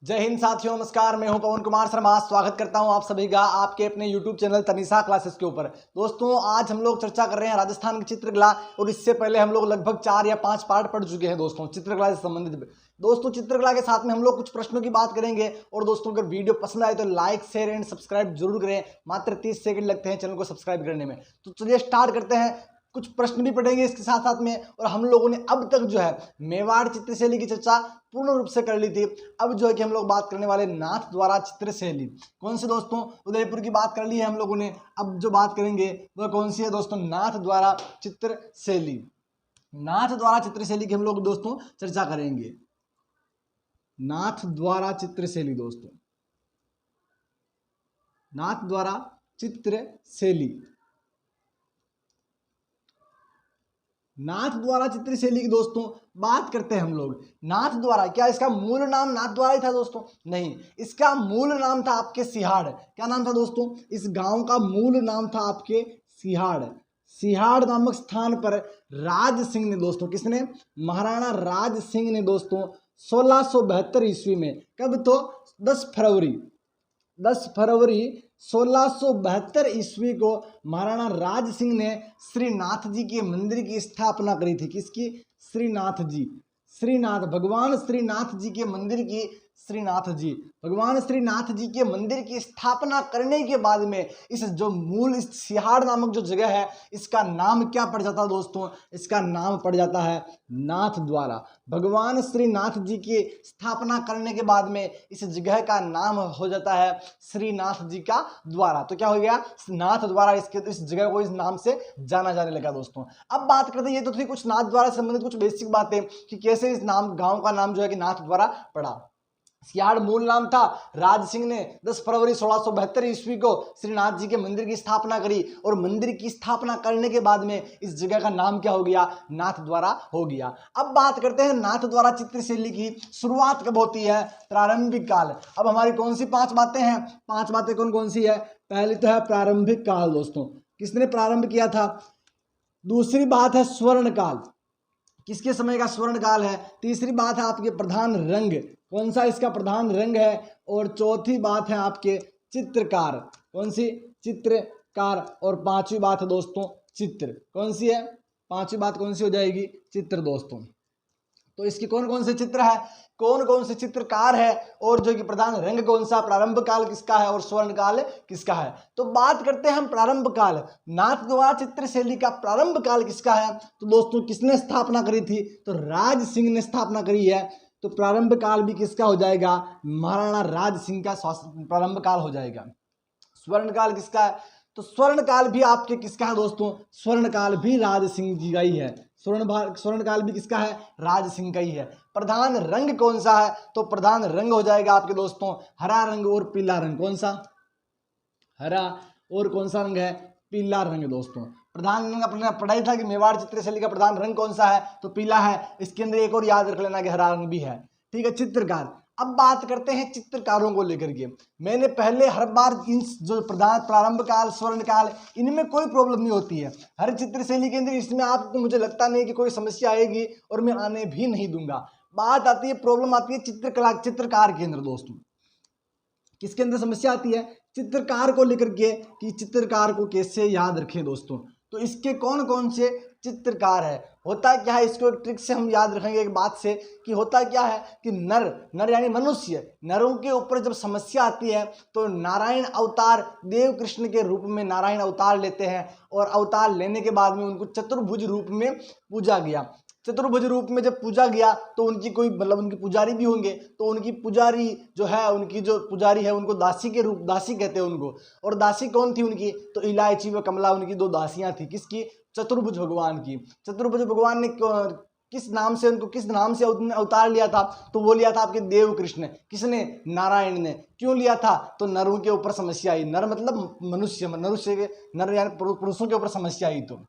जय हिंद साथियों, नमस्कार। मैं हूं पवन कुमार शर्मा। स्वागत करता हूं आप सभी का आपके अपने YouTube चैनल तनिषा क्लासेस के ऊपर। दोस्तों, आज हम लोग चर्चा कर रहे हैं राजस्थान की चित्रकला, और इससे पहले हम लोग लगभग 4 या 5 पार्ट पढ़ चुके हैं दोस्तों चित्रकला से संबंधित। दोस्तों, चित्रकला के साथ में हम लोग कुछ प्रश्नों की बात करेंगे। और दोस्तों, अगर वीडियो पसंद आए तो लाइक, शेयर एंड सब्सक्राइब जरूर करें। मात्र 30 सेकंड लगते हैं चैनल को सब्सक्राइब करने में। तो चलिए स्टार्ट करते हैं। कुछ प्रश्न भी पढ़ेंगे इसके साथ साथ में। और हम लोगों ने अब तक जो है मेवाड़ चित्रशैली की चर्चा पूर्ण रूप से कर ली थी। अब जो है कि हम लोग बात करने वाले नाथ द्वारा चित्रशैली। कौन सी दोस्तों? उदयपुर की बात कर ली है हम लोगों ने। अब जो बात करेंगे वह कौन सी है दोस्तों? नाथ द्वारा चित्रशैली। नाथ द्वारा चित्रशैली की हम लोग दोस्तों चर्चा करेंगे। नाथ द्वारा चित्रशैली दोस्तों, नाथ द्वारा चित्रशैली। नाथ द्वारा चित्रशैली की दोस्तों बात करते हैं हम लोग। नाथ द्वारा, क्या इसका मूल नाम नाथ द्वारा ही था दोस्तों? नहीं, इसका मूल नाम था आपके सिहाड़। क्या नाम था दोस्तों? इस गांव का मूल नाम था आपके सिहाड़। सिहाड़ नामक स्थान पर राज सिंह ने दोस्तों, किसने? महाराणा राज सिंह ने दोस्तों 1672 ईस्वी में, कब? तो 10 फरवरी 1672 ईस्वी को महाराणा राज सिंह ने श्रीनाथ जी के मंदिर की स्थापना करी थी। किसकी? श्रीनाथ जी, भगवान श्रीनाथ जी के मंदिर की, भगवान श्रीनाथ जी के मंदिर की स्थापना करने के बाद में इस जो मूल इस सिहाड़ नामक जो जगह है, इसका नाम क्या पड़ जाता है दोस्तों? इसका नाम पड़ जाता है नाथ द्वारा। भगवान श्रीनाथ जी की स्थापना करने के बाद में इस जगह का नाम हो जाता है श्रीनाथ जी का द्वारा। तो क्या हो गया? नाथ द्वारा। इस जगह को इस नाम से जाना जाने लगा दोस्तों। अब बात करते हैं, ये तो थी कुछ नाथ द्वारा संबंधित कुछ बेसिक बातें कि कैसे इस नाम गांव का नाम जो है कि नाथ द्वारा पड़ा। सिहाड़ मूल नाम था। राज सिंह ने 10 फरवरी 1672 ईस्वी को श्रीनाथ जी के मंदिर की स्थापना करी, और मंदिर की स्थापना करने के बाद में इस जगह का नाम क्या हो गया? नाथ द्वारा हो गया। अब बात करते हैं नाथ द्वारा चित्रशैली की शुरुआत कब होती है? प्रारंभिक काल। अब हमारी कौन सी 5 बातें हैं? 5 बातें कौन कौन सी है? पहली तो है प्रारंभिक काल दोस्तों, किसने प्रारंभ किया था? दूसरी बात है स्वर्ण काल, किसके समय का स्वर्ण काल है? तीसरी बात है आपके प्रधान रंग, कौन सा इसका प्रधान रंग है? और चौथी बात है आपके चित्रकार, कौन सी? चित्रकार। और पांचवी बात है दोस्तों चित्र, कौन सी है? पांचवी बात कौन सी हो जाएगी? चित्र दोस्तों। तो इसके कौन कौन से चित्र है, कौन कौन से चित्रकार है, और जो कि प्रधान रंग कौन सा, प्रारंभ काल किसका है और स्वर्ण काल किसका है? तो बात करते हैं हम प्रारंभ काल। नाथ द्वारा चित्रशैली का प्रारंभ काल किसका है? तो दोस्तों, किसने स्थापना करी थी? तो राज सिंह ने स्थापना करी है। तो प्रारंभ काल भी किसका हो जाएगा? महाराणा राज सिंह का प्रारंभ काल हो जाएगा। स्वर्ण काल किसका है? तो स्वर्ण काल भी आपके किसका है दोस्तों? स्वर्ण काल भी राज सिंह जी का ही है। स्वर्ण काल भी किसका है? राज सिंह का ही है। प्रधान रंग कौन सा है? तो प्रधान रंग हो जाएगा आपके दोस्तों हरा रंग और पीला रंग। कौन सा? हरा और कौन सा रंग है? पीला रंग दोस्तों। प्रधान रंग अपने पढ़ाई था कि मेवाड़ चित्रशैली का प्रधान रंग कौन सा है? तो पीला है। इसके अंदर एक और याद रख लेना कि हरा रंग भी है। ठीक है, चित्रकार। अब बात करते हैं चित्रकारों को लेकर के। मैंने पहले हर बार इन जो प्रधान प्रारंभ काल, स्वर्ण काल, इनमें कोई प्रॉब्लम नहीं होती है। हर चित्रशैली के अंदर इसमें आपको, मुझे लगता नहीं कि कोई समस्या आएगी, और मैं आने भी नहीं दूंगा। बात आती है, प्रॉब्लम आती है चित्रकार के अंदर दोस्तों। किसके अंदर समस्या आती है? चित्रकार को लेकर के, कि चित्रकार को कैसे याद रखें दोस्तों। तो इसके कौन कौन से चित्रकार है? होता क्या है, इसको एक ट्रिक से हम याद रखेंगे एक बात से, कि होता क्या है कि नर यानी मनुष्य, नरों के ऊपर जब समस्या आती है तो नारायण अवतार, देव कृष्ण के रूप में नारायण अवतार लेते हैं, और अवतार लेने के बाद में उनको चतुर्भुज रूप में पूजा गया। चतुर्भुज रूप में जब पूजा गया तो उनकी कोई मतलब उनकी पुजारी भी होंगे, तो उनकी पुजारी जो है, उनकी जो पुजारी है उनको दासी के रूप, दासी कहते हैं उनको। और दासी कौन थी उनकी? तो इलायची व कमला उनकी 2 दासियां थी। किसकी? चतुर्भुज भगवान की। चतुर्भुज भगवान ने किस नाम से अवतार लिया था? तो वो लिया था आपके देव कृष्ण। किसने? नारायण ने। क्यों लिया था? तो नरों के ऊपर समस्या आई। नर मतलब मनुष्य के, नर यानी पुरुषों के ऊपर समस्या आई। तो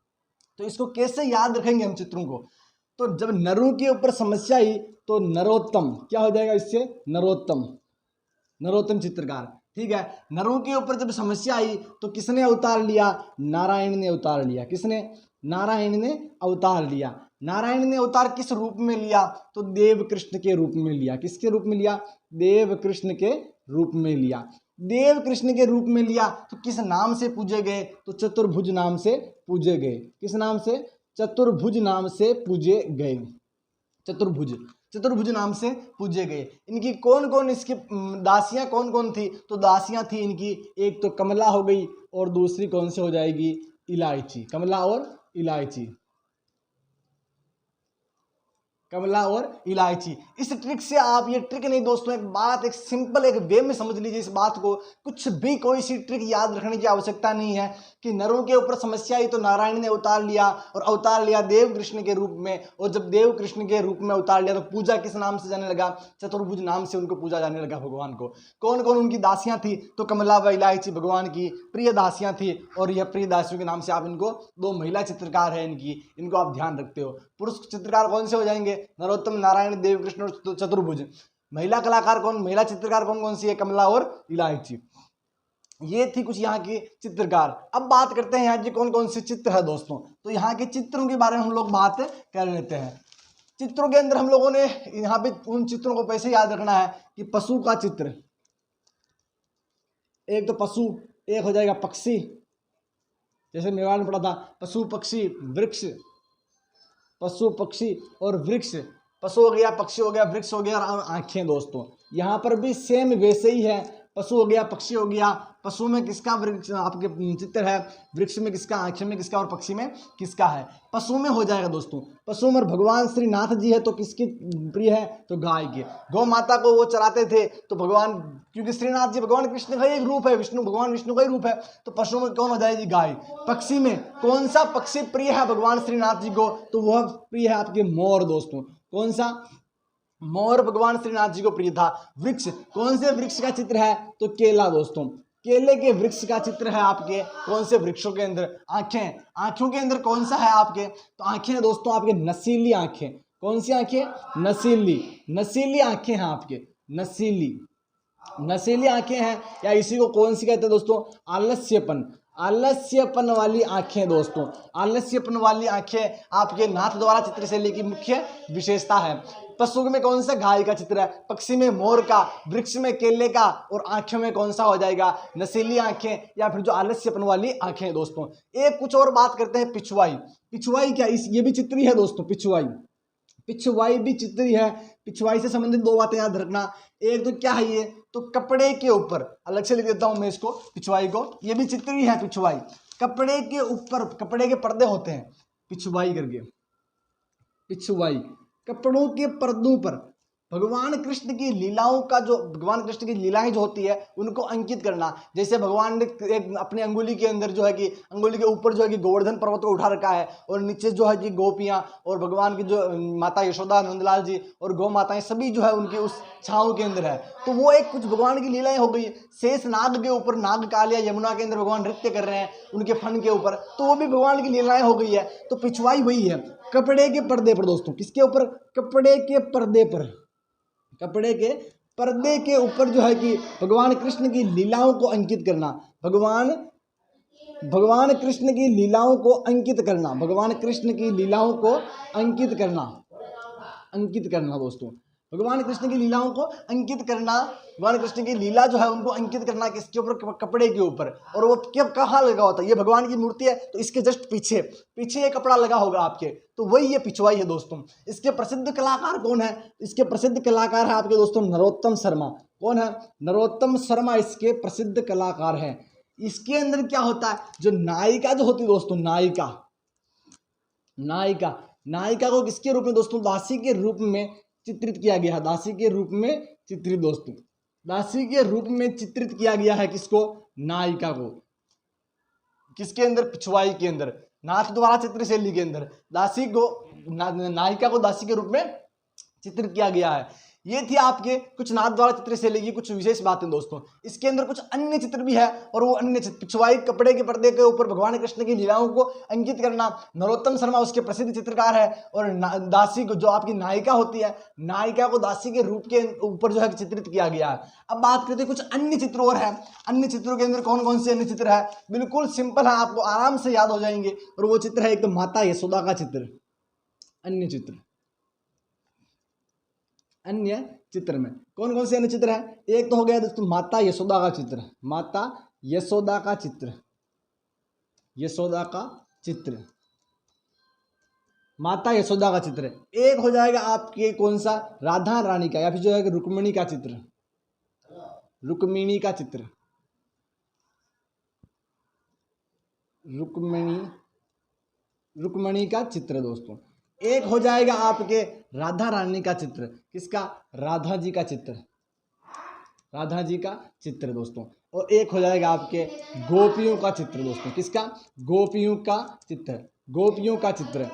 इसको कैसे याद रखेंगे हम चित्रों को? तो जब नरों के ऊपर समस्या आई तो नरोत्तम, क्या हो जाएगा इससे? नरोत्तम चित्रकार। ठीक है। नरों के ऊपर जब समस्या आई तो किसने अवतार लिया? नारायण ने अवतार लिया। किसने? नारायण ने अवतार लिया। नारायण ने अवतार किस रूप में लिया? तो देव कृष्ण के रूप में लिया। किसके रूप में लिया? देव कृष्ण के रूप में लिया। देव कृष्ण के रूप में लिया तो किस नाम से पूजे गए? तो चतुर्भुज नाम से पूजे गए। किस नाम से? चतुर्भुज नाम से पूजे गए। चतुर्भुज, चतुर्भुज नाम से पूजे गए। इनकी कौन कौन इसकी दासियां कौन कौन थी? तो दासियां थी इनकी, एक तो कमला हो गई और दूसरी कौन से हो जाएगी? इलायची। कमला और इलायची, कमला और इलायची। इस ट्रिक से आप, ये ट्रिक नहीं दोस्तों, एक बात, एक सिंपल एक वे में समझ लीजिए इस बात को। कुछ भी कोई सी ट्रिक याद रखने की आवश्यकता नहीं है कि नरों के ऊपर समस्या आई तो नारायण ने अवतार लिया, और अवतार लिया देव कृष्ण के रूप में, और जब देव कृष्ण के रूप में अवतार लिया तो पूजा किस नाम से जाने लगा? चतुर्भुज नाम से उनको पूजा जाने लगा भगवान को। कौन कौन उनकी दासियां थी? तो कमला व इलायची भगवान की प्रिय दासियां थी, और यह प्रिय दासियों के नाम से आप इनको, दो महिला चित्रकार है इनकी, इनको आप ध्यान रखते हो। पुरुष चित्रकार कौन से हो जाएंगे? नरोत्तम, नारायण, देव कृष्ण और चतुर्भुज। महिला कलाकार कौन, महिला चित्रकार कौन कौन सी है? कमला और इलायची। ये थी कुछ यहाँ की चित्रकार। अब बात करते हैं यहाँ की कौन कौन से चित्र है दोस्तों। तो यहाँ के चित्रों के बारे में हम लोग बात कर लेते हैं। चित्रों के अंदर हम लोगों ने यहाँ पे उन चित्रों को कैसे याद रखना है कि पशु का चित्र, एक तो पशु, एक हो जाएगा पक्षी, जैसे मेवाड़ में पढ़ा था, पशु पक्षी वृक्ष, पशु पक्षी और वृक्ष। पशु हो गया, पक्षी हो गया, वृक्ष हो गया और आंखें दोस्तों। यहाँ पर भी सेम वैसे ही है, पशु हो गया, पक्षी हो गया। पशु में किसका वृक्ष आपके चित्र है, वृक्ष में किसका, आंखें में किसका और पक्षी में किसका है? पशु में हो जाएगा दोस्तों। पशु में भगवान श्री नाथ जी है तो किसकी प्रिय है? तो गाय की। गौ माता को वो चराते थे तो भगवान, क्योंकि श्रीनाथ जी भगवान कृष्ण का एक रूप है, विष्णु भगवान विष्णु का ही रूप है, तो पशु में कौन हो जाएगी? गाय। पक्षी में कौन सा पक्षी प्रिय है भगवान श्रीनाथ जी को? तो वह प्रिय है आपके मोर दोस्तों। कौन सा? मोर भगवान श्रीनाथ जी को प्रिय था। वृक्ष, कौन से वृक्ष का चित्र है? तो केला दोस्तों। केले के वृक्ष का चित्र है आपके कौन से वृक्षों के अंदर? आंखें, आंखों के अंदर कौन सा है आपके? तो आंखें दोस्तों आपके नसीली आंखें। कौन सी आंखें? नसीली, नसीली आंखें हैं आपके, नसीली, नसीली आंखें हैं। या इसी को कौन सी कहते हैं दोस्तों? आलस्यपन, आलस्यपन वाली आंखें दोस्तों। आलस्यपन वाली आंखें आपके नाथ द्वारा चित्रशैली की मुख्य विशेषता है। पशु में कौन सा? गाय का चित्र है। पक्षी में मोर का, वृक्ष में केले का, और आंखों में कौन सा हो जाएगा? नसीली आंखें, या फिर जो आलस्यपन वाली आंखें दोस्तों। एक कुछ और बात करते हैं, पिछुआई। पिछुआई क्या? ये भी चित्री है दोस्तों, पिछुआई, पिछुआई भी चित्री है। पिछुआई से संबंधित दो बातें याद रखना। एक तो क्या है ये? तो कपड़े के ऊपर, अलग से लिख देता हूं मैं इसको, पिछुआई को, ये भी चित्री है पिछुआई। कपड़े के ऊपर, कपड़े के पर्दे होते हैं, पिछुआई करके, पिछुआई कपड़ों के पर्दों पर भगवान कृष्ण की लीलाओं का, जो भगवान कृष्ण की लीलाएं जो होती है उनको अंकित करना। जैसे भगवान ने एक अपनी अंगुली के अंदर जो है कि, अंगुली के ऊपर जो है कि गोवर्धन पर्वत को उठा रखा है, और नीचे जो है कि गोपियां और भगवान की जो माता यशोदा, नंदलाल जी और गौ माताएं सभी जो है उनकी उस छांव के अंदर है। तो वो एक कुछ भगवान की लीलाएं हो गई। शेष नाग के ऊपर, नाग कालिया यमुना के अंदर भगवान नृत्य कर रहे हैं उनके फन के ऊपर, तो वो भी भगवान की लीलाएं हो गई है। तो पिछुआई वही है, कपड़े के पर्दे पर दोस्तों। किसके ऊपर? कपड़े के पर्दे पर, कपड़े के पर्दे के ऊपर जो है कि भगवान कृष्ण की लीलाओं को अंकित करना। भगवान कृष्ण की लीलाओं को अंकित करना, भगवान कृष्ण की लीलाओं को अंकित करना, अंकित करना दोस्तों। भगवान कृष्ण की लीलाओं को अंकित करना, भगवान कृष्ण की लीला जो है उनको अंकित करना किसके ऊपर? कपड़े के ऊपर। और वो कब कहाँ लगा होता है? ये भगवान की मूर्ति है तो इसके जस्ट पीछे, पीछे ये कपड़ा लगा होगा आपके, तो वही ये पिछुआई है दोस्तों। इसके प्रसिद्ध कलाकार कौन है? इसके प्रसिद्ध कलाकार है आपके दोस्तों नरोत्तम शर्मा। कौन है? नरोत्तम शर्मा इसके प्रसिद्ध कलाकार हैं। इसके अंदर क्या होता है? जो नायिका जो होती है दोस्तों, नायिका, नायिका, नायिका को किसके रूप में दोस्तों? दासी के रूप में चित्रित किया गया है। दासी के रूप में चित्रित दोस्तों, दासी के रूप में चित्रित किया गया है किसको? नायिका को। किसके अंदर? पिछुआई के अंदर, नाथ द्वारा चित्रशैली के अंदर दासी को, नायिका को दासी के रूप में चित्रित किया गया है। ये थी आपके कुछ नाथद्वारा चित्र शैली की कुछ विशेष बातें दोस्तों। इसके अंदर कुछ अन्य चित्र भी है और वो अन्य चित्र पिछवाई कपड़े के पर्दे के ऊपर भगवान कृष्ण की लीलाओं को अंकित करना। नरोत्तम शर्मा उसके प्रसिद्ध चित्रकार है और दासी को, जो आपकी नायिका होती है, नायिका को दासी के रूप के ऊपर जो है चित्रित किया गया है। अब बात करते हैं कुछ अन्य चित्र और है। अन्य चित्रों के अंदर कौन कौन से अन्य चित्र है, बिल्कुल सिंपल है, आपको आराम से याद हो जाएंगे। और वो चित्र है एक तो माता यशोदा का चित्र। अन्य चित्र, अन्य चित्र में कौन कौन से अन्य चित्र है, एक तो हो गया दोस्तों माता यशोदा का चित्र, माता यशोदा का चित्र, यशोदा का चित्र, माता यशोदा का चित्र। एक हो जाएगा आपके कौन सा, राधा रानी का, या फिर जो है रुक्मिणी का चित्र, रुक्मिणी का चित्र, रुक्मिणी का चित्र दोस्तों। एक हो जाएगा आपके राधा रानी का चित्र, किसका, राधा जी का चित्र, राधा जी का चित्र दोस्तों। और एक हो जाएगा आपके गोपियों का चित्र दोस्तों, किसका, गोपियों का चित्र, गोपियों का चित्र,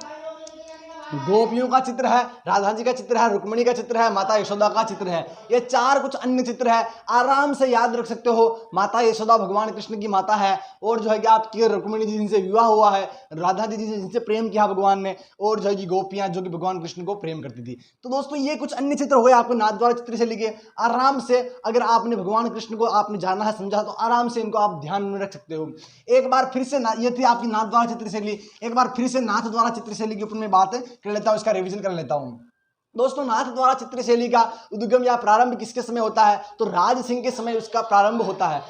गोपियों का चित्र है, राधा जी का चित्र है, रुक्मिणी का चित्र है, माता यशोदा का चित्र है। ये चार कुछ अन्य चित्र है, आराम से याद रख सकते हो। माता यशोदा भगवान कृष्ण की माता है, और जो है कि आपकी रुक्मिणी जी जिनसे विवाह हुआ है, राधा जी जिनसे प्रेम किया भगवान ने, और जो है कि गोपियां जो कि भगवान कृष्ण को प्रेम करती थी। तो दोस्तों ये कुछ अन्य चित्र हुए आपको नाथद्वारा चित्र से लिखे। आराम से अगर आपने भगवान कृष्ण को आपने जाना है, समझा, तो आराम से इनको आप ध्यान में रख सकते हो। एक बार फिर से ये थी आपकी नाथद्वारा चित्र शैली। एक बार फिर से नाथद्वारा चित्र शैली के ऊपर मैं बात कर लेता हूं, इसका रिवीजन कर लेता हूं दोस्तों। नाथद्वारा चित्र शैली का उद्गम या प्रारंभ किसके समय होता है, तो राज सिंह के समय उसका प्रारंभ होता है।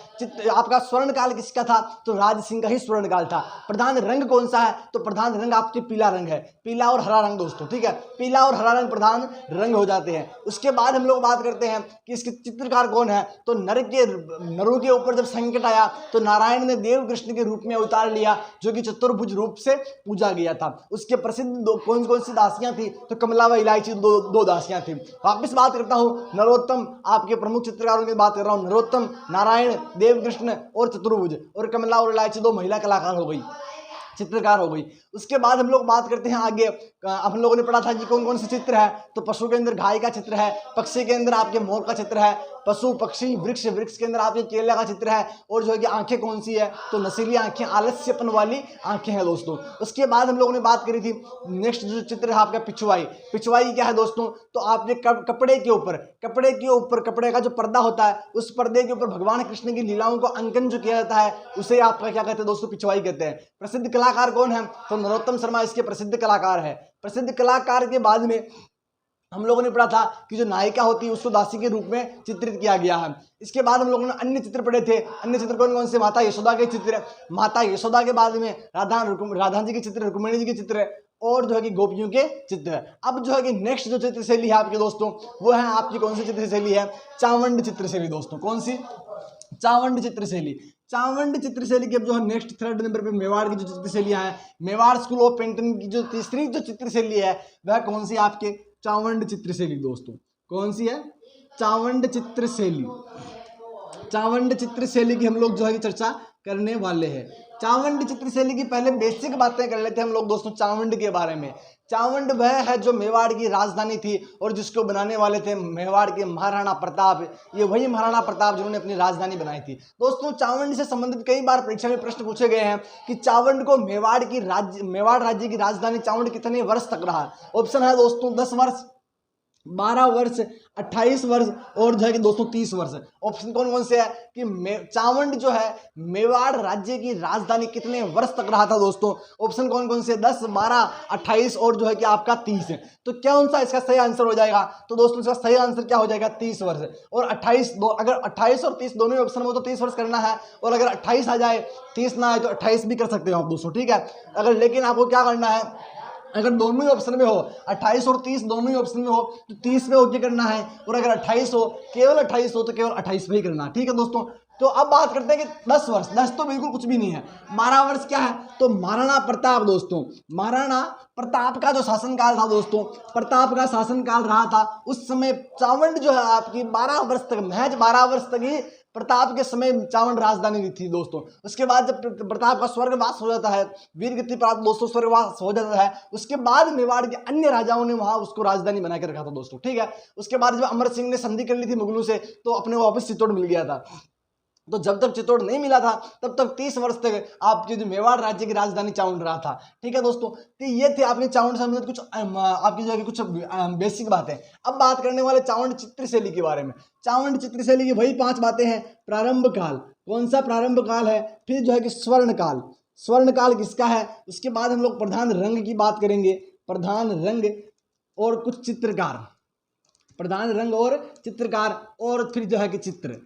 आपका स्वर्ण काल किसका था, तो राज सिंह का ही स्वर्ण काल था। प्रधान रंग कौन सा है, तो प्रधान रंग आपके पीला रंग है, पीला और हरा रंग दोस्तों, ठीक है, पीला और हरा रंग प्रधान रंग हो जाते हैं। उसके बाद हम लोग बात करते हैं कि इसके चित्रकार कौन है, तो नरों के ऊपर जब संकट आया तो नारायण ने देव कृष्ण के रूप में अवतार लिया, जो कि चतुर्भुज रूप से पूजा गया था। उसके प्रसिद्ध कौन कौन सी दासियां थी, तो कमला व इलायची दो दासियां थी। वापिस बात करता हूं नरोत्तम, आपके प्रमुख चित्रकारों की बात कर रहा हूं, नरोत्तम, नारायण, देव कृष्ण और चतुर्भुज, और कमला और इलायची दो महिला कलाकार हो गई, चित्रकार हो गई। उसके बाद हम लोग बात करते हैं आगे। हम लोगों ने पढ़ा था कि कौन कौन से चित्र है, तो पशु के अंदर गाय का चित्र है, पक्षी के अंदर आपके मोर का चित्र है, पशु पक्षी वृक्ष, वृक्ष के अंदर आपके केला का चित्र है, और जो है कि आंखें कौन सी है, तो नशीली आंखें, आलस्यपन वाली आंखें हैं दोस्तों। उसके बाद हम लोगों ने बात करी थी नेक्स्ट जो चित्र है आपका पिछवाई। पिछवाई क्या है दोस्तों, तो आपने कपड़े के ऊपर, कपड़े का जो पर्दा होता है, उस पर्दे के ऊपर भगवान कृष्ण की लीलाओं को अंकन जो किया जाता है, उसे आपका क्या कहते हैं दोस्तों, पिछवाई कहते हैं। प्रसिद्ध कलाकार कौन है, तो नरोत्तम शर्मा इसके प्रसिद्ध कलाकार है। प्रसिद्ध कलाकार के बाद में हम लोगों ने पढ़ा था कि जो नायिका होती है उसको दासी के रूप में चित्रित किया गया है। इसके बाद हम लोगों ने अन्य चित्र पढ़े थे। अन्य चित्र कौन कौन से, माता यशोदा के चित्र, माता यशोदा के बाद में राधा जी के चित्र, रुक्मिणी जी के चित्र, और जो है कि गोपियों के चित्र। अब जो है कि नेक्स्ट जो चित्र शैली है आपके दोस्तों, वो है आपकी कौन सी चित्र शैली है, चावंड चित्र शैली दोस्तों। कौन सी, चावंड चित्र शैली। चावंड चित्र शैली के अब जो है नेक्स्ट 3rd नंबर पे मेवाड़ की जो चित्र शैलियां हैं, मेवाड़ स्कूल ऑफ पेंटिंग की जो तीसरी जो चित्र शैली है, वह कौन सी, आपके चावंड चित्र शैली दोस्तों। कौन सी है, चावंड चित्र शैली। चावंड चित्र शैली की हम लोग जो है चर्चा करने वाले हैं। चावंड चित्र शैली की पहले बेसिक बातें कर लेते हैं हम लोग दोस्तों चावंड के बारे में। चावंड वह है जो मेवाड़ की राजधानी थी, और जिसको बनाने वाले थे मेवाड़ के महाराणा प्रताप। ये वही महाराणा प्रताप जिन्होंने अपनी राजधानी बनाई थी दोस्तों। चावंड से संबंधित कई बार परीक्षा में प्रश्न पूछे गए हैं कि चावंड को मेवाड़ राज्य की राजधानी चावंड कितने वर्ष तक रहा। ऑप्शन है दोस्तों 10 वर्ष, 12 वर्ष, 28 वर्ष, और जो है कि दोस्तों 30 वर्ष। ऑप्शन कौन कौन से है कि चावंड जो है मेवाड़ राज्य की राजधानी कितने वर्ष तक रहा था दोस्तों। ऑप्शन कौन कौन से, 10, 12, 28 और जो है कि आपका 30 है। तो क्या कौन सा इसका सही आंसर हो जाएगा, तो दोस्तों इसका सही आंसर क्या हो जाएगा, 30 वर्ष और 28। अगर 28 और 30 दोनों ही ऑप्शन हो तो 30 वर्ष करना है, और अगर 28 आ जाए 30 ना आए तो 28 भी कर सकते हो आप दोस्तों, ठीक है। अगर लेकिन आपको क्या करना है, अगर दोनों ही ऑप्शन में हो, 28 और 30 दोनों ही ऑप्शन में हो, तो 30 पे ओके करना है, और अगर 28 हो, केवल 28 हो, तो केवल 28 पे ही करना है, ठीक है दोस्तों। तो अब बात करते हैं कि 10 वर्ष, 10 तो बिल्कुल कुछ भी नहीं है। 12 वर्ष क्या है, तो महाराणा प्रताप दोस्तों, महाराणा प्रताप का जो शासनकाल था दोस्तों, प्रताप का शासनकाल रहा था, उस समय चावंड जो है आपकी 12 वर्ष तक, महज 12 वर्ष तक ही प्रताप के समय चावंड राजधानी थी दोस्तों। उसके बाद जब प्रताप का स्वर्गवास हो जाता है, वीर गति प्राप्त दोस्तों स्वर्गवास हो जाता है, उसके बाद मेवाड़ के अन्य राजाओं ने वहां उसको राजधानी बना के रखा था दोस्तों, ठीक है। उसके बाद जब अमर सिंह ने संधि कर ली थी मुगलों से, तो अपने वापस चित्तौड़ मिल गया था। तो जब तक चित्तौड़ नहीं मिला था तब तक 30 वर्ष तक आपके जो मेवाड़ राज्य की राजधानी चावंड रहा था, ठीक है दोस्तों। तो ये थे आपके चावंड से संबंधित कुछ आपकी जो है कुछ बेसिक बातें। अब बात करने वाले चावंड चित्रशैली के बारे में। चावंड चित्रशैली की वही 5 बातें हैं। प्रारंभ काल, कौन सा प्रारंभ काल है, फिर जो है कि स्वर्ण काल, स्वर्ण काल किसका है, उसके बाद हम लोग प्रधान रंग की बात करेंगे, प्रधान रंग और कुछ चित्रकार, प्रधान रंग और चित्रकार, और फिर जो है कि चित्र,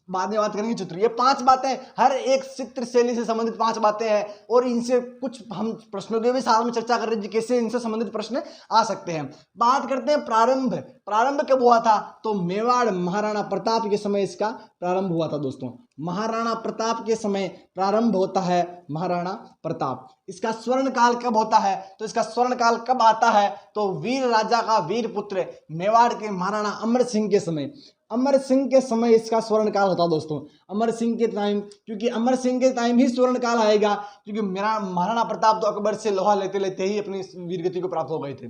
बाद में बात करेंगे चित्र। ये 5 बातें, हर एक चित्र शैली से संबंधित 5 बातें हैं, और इनसे कुछ हम प्रश्नों के भी साथ में चर्चा कर रहे हैं कैसे इनसे संबंधित प्रश्न आ सकते हैं। बात करते हैं प्रारंभ, प्रारंभ कब हुआ था, तो मेवाड़ महाराणा प्रताप के समय इसका प्रारंभ हुआ था दोस्तों। महाराणा प्रताप के समय प्रारंभ होता है महाराणा प्रताप। इसका स्वर्ण काल कब होता है, तो इसका स्वर्ण काल कब आता है, तो वीर राजा का वीर पुत्र मेवाड़ के महाराणा अमर सिंह के समय, अमर सिंह के समय इसका स्वर्ण काल होता दोस्तों। अमर सिंह के टाइम, क्योंकि अमर सिंह के टाइम ही स्वर्ण काल आएगा, क्योंकि मेरा महाराणा प्रताप तो अकबर से लोहा लेते लेते ही अपनी वीरगति को प्राप्त हो गए थे।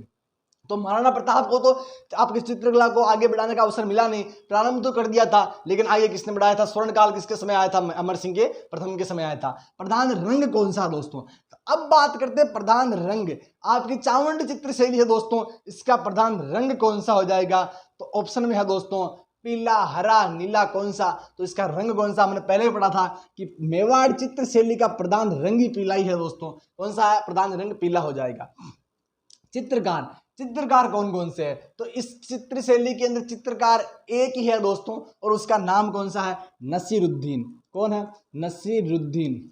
तो महाराणा प्रताप को तो आपकी चित्रकला को आगे बढ़ाने का अवसर मिला नहीं, प्रारंभ तो कर दिया था, लेकिन आगे किसने बढ़ाया था, स्वर्ण काल किसके समय आया था, अमर सिंह के प्रथम के समय आया था। प्रधान रंग कौन सा दोस्तों, तो अब बात करते हैं प्रधान रंग। आपकी चावंड चित्र शैली है दोस्तों, इसका प्रधान रंग कौन सा हो जाएगा, तो ऑप्शन में है दोस्तों पीला, हरा, नीला, कौन सा, तो इसका रंग कौन सा, हमने पहले भी पढ़ा था कि मेवाड़ चित्र शैली का प्रधान रंग ही पीला ही है दोस्तों। कौन सा है, प्रधान रंग पीला हो जाएगा। चित्रकार, चित्रकार कौन कौन से है, तो इस चित्र शैली के अंदर चित्रकार एक ही है दोस्तों, और उसका नाम कौन सा है, नसीरुद्दीन। कौन है, नसीरुद्दीन,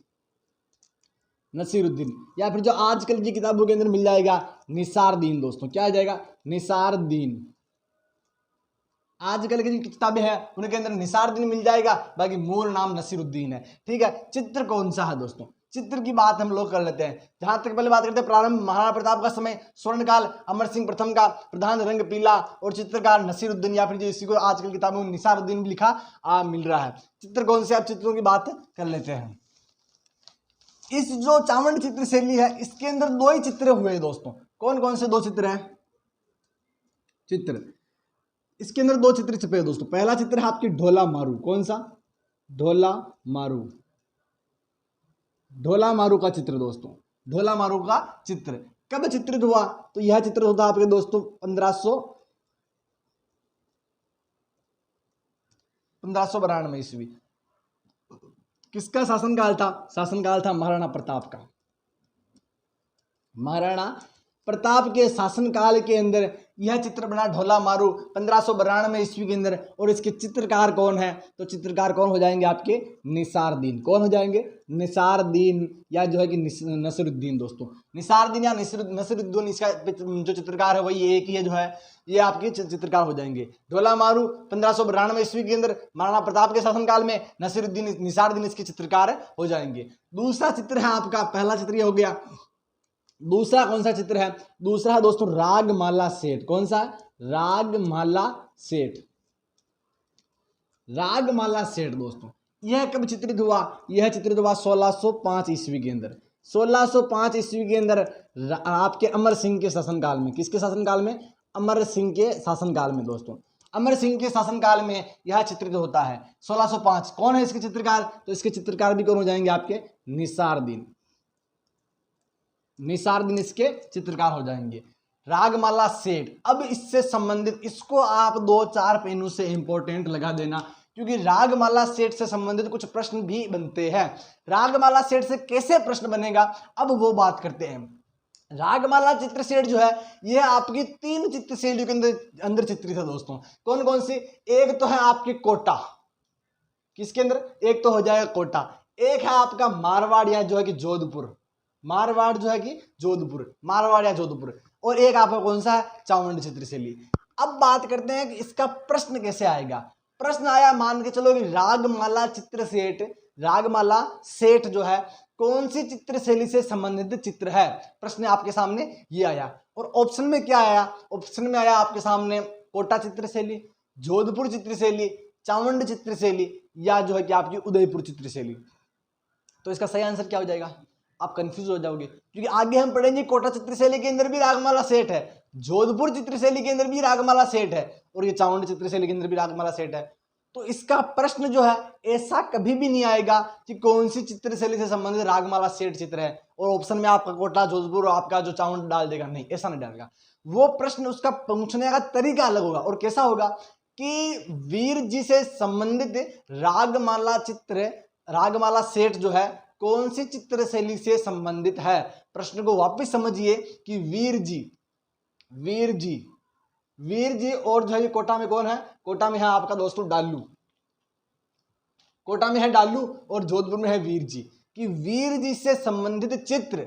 नसीरुद्दीन, या फिर जो आजकल की किताबों के अंदर मिल जाएगा निसारदीन दोस्तों। क्या आ जाएगा, निसारदीन। आजकल की जो किताबें हैं उनके अंदर निसारदीन मिल जाएगा, बाकी मूल नाम नसीरुद्दीन है, ठीक है। चित्र कौन सा है दोस्तों, चित्र की बात हम लोग कर लेते हैं। जहां तक पहले बात करते हैं प्रारंभ महाराणा प्रताप का समय, स्वर्णकाल अमर सिंह प्रथम का, प्रधान रंग पीला, और चित्रकार नसीरुद्दीन, या फिर जो इसी को आजकल किताबों में निसारुद्दीन भी लिखा मिल रहा है। चित्र कौन से, आप चित्रों की बात कर लेते हैं। इस जो चावंड चित्र शैली है इसके अंदर 2 ही चित्र हुए दोस्तों। कौन कौन से 2 चित्र हैं, चित्र इसके अंदर 2 चित्र छपे हैं दोस्तों। पहला चित्र है आपकी ढोला मारू, कौन सा, ढोला मारू, ढोला मारू का चित्र दोस्तों। ढोला मारू का चित्र कब चित्रित हुआ, तो यह चित्र होता आपके दोस्तों 1592 ईस्वी। किसका शासनकाल था, शासनकाल था महाराणा प्रताप का। महाराणा प्रताप के शासनकाल के अंदर यह चित्र बना ढोला मारू 1592 ईस्वी के अंदर, और इसके चित्रकार कौन है, तो चित्रकार कौन हो जाएंगे आपके निसारदीन। कौन हो जाएंगे, निसारदीन, या जो है कि नसीरुद्दीन दोस्तों। निसारदीन या नसीरुद्दीन, इसका जो चित्रकार है वही एक ही है, जो है ये आपके चित्रकार हो जाएंगे। ढोला मारू 1592 ईस्वी के अंदर महाराणा प्रताप के शासनकाल में, नसीरुद्दीन निसारदीन इसके चित्रकार हो जाएंगे। दूसरा चित्र है आपका, पहला चित्र ये हो गया, दूसरा कौन सा चित्र है, दूसरा है दोस्तों रागमाला सेठ। कौन सा, रागमाला सेठ, रागमाला सेठ दोस्तों। यह कब चित्रित हुआ, यह चित्रित हुआ 1605 ईस्वी के अंदर। 1605 ईस्वी के अंदर आपके अमर सिंह के शासनकाल में, किसके शासनकाल में, अमर सिंह के शासनकाल में दोस्तों। अमर सिंह के शासनकाल में यह चित्रित होता है 1605। कौन है इसके चित्रकार, तो इसके चित्रकार भी कौन हो जाएंगे आपके निसारदीन। निसारदीन इसके चित्रकार हो जाएंगे। रागमाला सेठ, अब इससे संबंधित, इसको आप 2-4 पेनों से इंपॉर्टेंट लगा देना, क्योंकि रागमाला सेठ से संबंधित कुछ प्रश्न भी बनते हैं। रागमाला सेठ से कैसे प्रश्न बनेगा, अब वो बात करते हैं। रागमाला चित्र सेठ जो है यह आपकी 3 चित्र शैलियों के अंदर चित्रित है दोस्तों। कौन कौन सी, एक तो है आपकी कोटा, किसके अंदर, एक तो हो जाएगा कोटा, एक है आपका मारवाड़ या जो है कि जोधपुर, मारवाड़ जो है कि जोधपुर, मारवाड़ या जोधपुर, और एक आपका कौन सा है, चावंड चित्र शैली। अब बात करते हैं कि इसका प्रश्न कैसे आएगा। प्रश्न आया, मान के चलो कि रागमाला चित्र सेठ, रागमाला सेठ जो है कौन सी चित्र शैली से संबंधित चित्र है, प्रश्न आपके सामने ये आया। और ऑप्शन में क्या आया, ऑप्शन में आया आपके सामने कोटा चित्र शैली, जोधपुर चित्र शैली, चावंड चित्रशैली या जो है कि आपकी उदयपुर चित्रशैली। तो इसका सही आंसर क्या हो जाएगा? आप कंफ्यूज हो जाओगे, क्योंकि आगे हम पढ़ेंगे कोटा चित्रशैली के अंदर भी रागमाला सेट है, जोधपुर चित्रशैली के अंदर भी रागमाला सेट है, और ये चावंड चित्रशैली के अंदर भी रागमाला सेट है। तो इसका प्रश्न जो है ऐसा कभी भी नहीं आएगा कि कौन सी चित्रशैली से संबंधित रागमाला सेट चित्र है और ऑप्शन में आपका कोटा, जोधपुर और आपका जो चावंड डाल देगा। नहीं, ऐसा नहीं डालेगा। वो प्रश्न, उसका पूछने का तरीका अलग होगा। और कैसा होगा कि वीर जी से संबंधित रागमाला चित्र, रागमाला सेट जो है कौन सी चित्रशैली से संबंधित है। प्रश्न को वापस समझिए कि वीर जी और जो है कोटा में कौन है? कोटा में है आपका दोस्तों डालू, कोटा में है डालू और जोधपुर में है वीर जी। कि वीर जी से संबंधित चित्र,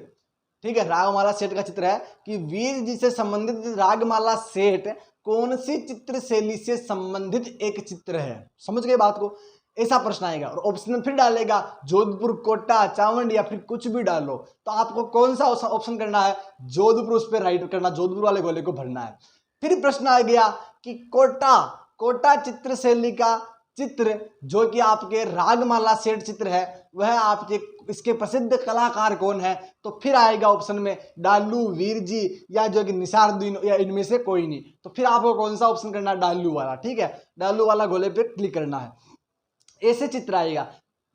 ठीक है, रागमाला सेट का चित्र है कि वीर जी से संबंधित रागमाला सेट कौन सी चित्रशैली से संबंधित एक चित्र है। समझ गए बात को? ऐसा प्रश्न आएगा और ऑप्शन में फिर डालेगा जोधपुर, कोटा, चावंड या फिर कुछ भी डालो। तो आपको कौन सा ऑप्शन करना है? जोधपुर, उस पर राइट करना, जोधपुर वाले गोले को भरना है। फिर प्रश्न आ गया कि कोटा चित्रशैली का चित्र जो कि आपके रागमाला सेट चित्र है, वह आपके इसके प्रसिद्ध कलाकार कौन है? तो फिर आएगा ऑप्शन में डालू, वीर जी या जो कि निसारुद्दीन या इनमें से कोई नहीं। तो फिर आपको कौन सा ऑप्शन करना है? डालू वाला। ठीक है, डालू वाला गोले पे क्लिक करना है। ऐसे चित्र आएगा।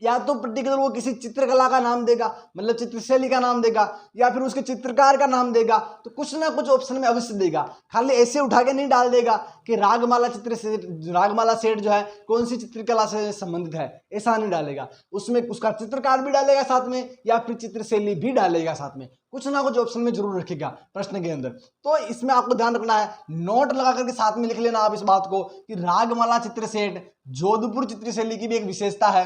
या तो पर्टिकुलर वो किसी चित्रकला का नाम देगा, मतलब चित्रशैली का नाम देगा, या फिर उसके चित्रकार का नाम देगा। तो कुछ ना कुछ ऑप्शन में अवश्य देगा। खाली ऐसे उठा के नहीं डाल देगा कि रागमाला सेट जो है कौन सी चित्रकला से संबंधित है, ऐसा नहीं डालेगा। उसमें उसका चित्रकार भी डालेगा साथ में, या फिर चित्रशैली भी डालेगा साथ में। कुछ ना कुछ ऑप्शन में जरूर रखेगा प्रश्न के अंदर। तो इसमें आपको ध्यान रखना है, नोट लगा करके साथ में लिख लेना आप इस बात को कि रागमाला चित्र सेट जोधपुर चित्रशैली की भी एक विशेषता है।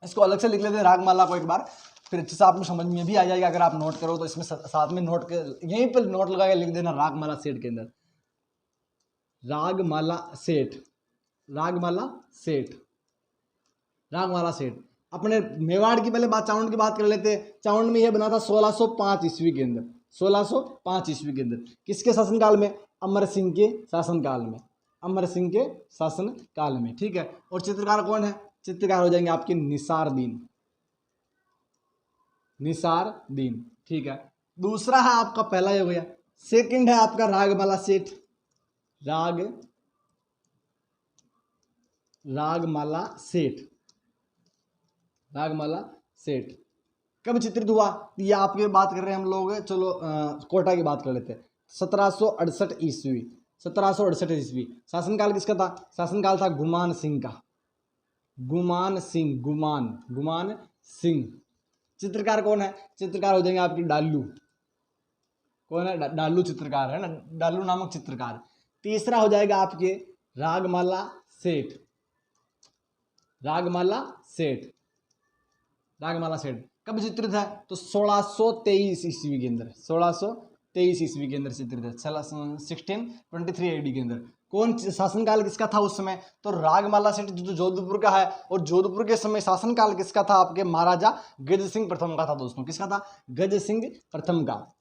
इसको अलग से लिख लेते हैं रागमाला को एक बार, फिर अच्छे से आपको समझ में भी आ जाएगा। अगर आप नोट करो तो इसमें साथ में नोट के यहीं पर नोट लगा के लिख देना रागमाला सेट के अंदर, रागमाला सेट। अपने मेवाड़ की पहले बात, चावंड की बात कर लेते हैं। चावंड में यह बना था 1605 ईस्वी के अंदर, 1605 ईस्वी के अंदर। किसके शासनकाल में? अमर सिंह के शासनकाल में, अमर सिंह के शासनकाल में। ठीक है, और चित्रकार कौन है? चित्रकार हो जाएंगे आपके निसारुद्दीन। ठीक है, दूसरा है आपका, पहला ये हो गया। सेकंड है आपका रागमाला सेट कब चित्रित हुआ? ये आपके बात कर रहे हैं हम लोग। चलो कोटा की बात कर लेते हैं। 1768 ईस्वी। शासनकाल किसका था? शासनकाल था गुमान सिंह का। गुमान सिंह। चित्रकार कौन है? चित्रकार हो जाएंगे आपकी डालू। कौन है? डालू चित्रकार है ना, डालू नामक चित्रकार। तीसरा हो जाएगा आपके रागमाला सेट कब चित्रित है? तो 1623 ईस्वी के अंदर, 1623 ईस्वी के अंदर चित्रित है, 1623 AD के अंदर। कौन शासनकाल किसका था उस समय? तो रागमाला सेट जो जोधपुर का है, और जोधपुर के समय शासनकाल किसका था? आपके महाराजा गज सिंह प्रथम का था दोस्तों। किसका था? गज सिंह प्रथम का,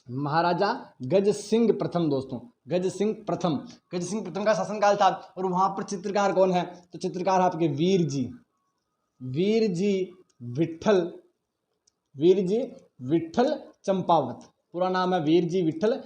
महाराजा गज सिंह प्रथम दोस्तों, गज सिंह प्रथम का शासनकाल था। और वहां पर चित्रकार कौन है? तो चित्रकार आपके वीर जी विठल चंपावत। पूरा नाम है वीर जी विठल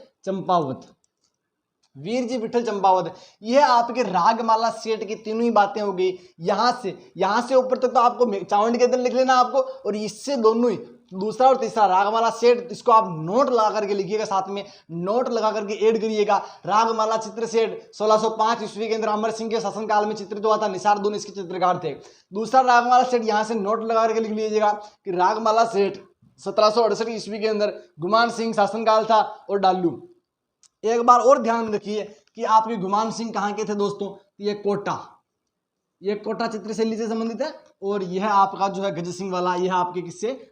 चंपावत। यह आपके रागमाला सेट की तीनों ही बातें हो गई। यहां से ऊपर तक तो आपको चावंड के अंदर लिख लेना आपको, और इससे दोनों ही दूसरा और तीसरा रागमाला सेट, इसको आप नोट लगा करके लिखिएगा, साथ में नोट लगा करके ऐड करिएगा। रागमाला चित्र सेट 1605 ईस्वी के अंदर अमर सिंह के शासनकाल में चित्रित हुआ था, निसारुद्दीन इसके चित्रकार थे। दूसरा रागमाला सेट यहां से नोट लगा करके लिख लीजिएगा कि रागमाला सेट 1768 ईस्वी के अंदर गुमान सिंह शासनकाल था और डालू। एक बार और ध्यान रखिए कि आपके गुमान सिंह कहाँ के थे दोस्तों? ये कोटा चित्रशैली से संबंधित है, और यह आपका जो है गज सिंह वाला, यह आपके किससे?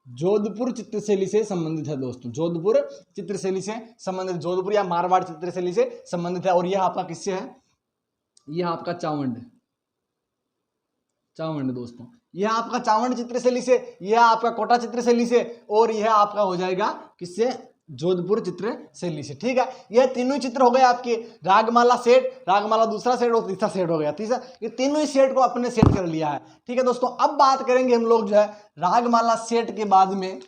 जोधपुर चित्रशैली से संबंधित है दोस्तों। जोधपुर चित्रशैली से संबंधित, जोधपुर या मारवाड़ चित्रशैली से संबंधित है। और यह आपका किससे है? यह आपका चावंड दोस्तों, यह आपका चावंड चित्रशैली से, यह आपका कोटा चित्रशैली से, और यह आपका हो जाएगा किससे? जोधपुर चित्र शैली से। ठीक है, यह तीनों ही चित्र हो गए आपके रागमाला सेट, रागमाला दूसरा सेट और तीसरा सेट हो गया। तीसरा, ये तीनों ही सेट को अपने सेट कर लिया है। ठीक है दोस्तों, अब बात करेंगे हम लोग जो है रागमाला सेट के बाद में,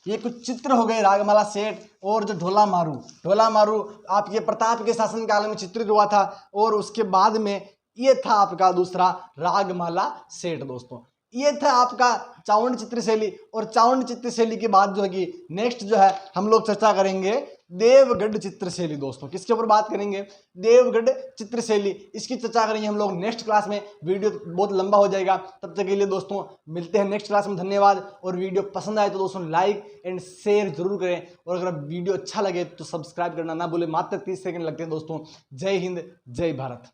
ये कुछ चित्र हो गए रागमाला सेट और जो ढोला मारू, ढोला मारू आप ये प्रताप के शासन काल में चित्रित हुआ था, और उसके बाद में ये था आपका दूसरा रागमाला सेट। दोस्तों ये था आपका चावंड चित्र शैली, और चावंड चित्र शैली के बाद जो है कि नेक्स्ट जो है हम लोग चर्चा करेंगे देवगढ़ चित्र शैली। दोस्तों किसके ऊपर बात करेंगे, देवगढ़ चित्र शैली, इसकी चर्चा करेंगे हम लोग नेक्स्ट क्लास में। वीडियो बहुत लंबा हो जाएगा, तब तक के लिए दोस्तों मिलते हैं नेक्स्ट क्लास में। धन्यवाद। और वीडियो पसंद आए तो दोस्तों लाइक एंड शेयर जरूर करें, और अगर वीडियो अच्छा लगे तो सब्सक्राइब करना ना भूलें। मात्र 30 सेकंड लगते हैं दोस्तों। जय हिंद, जय भारत।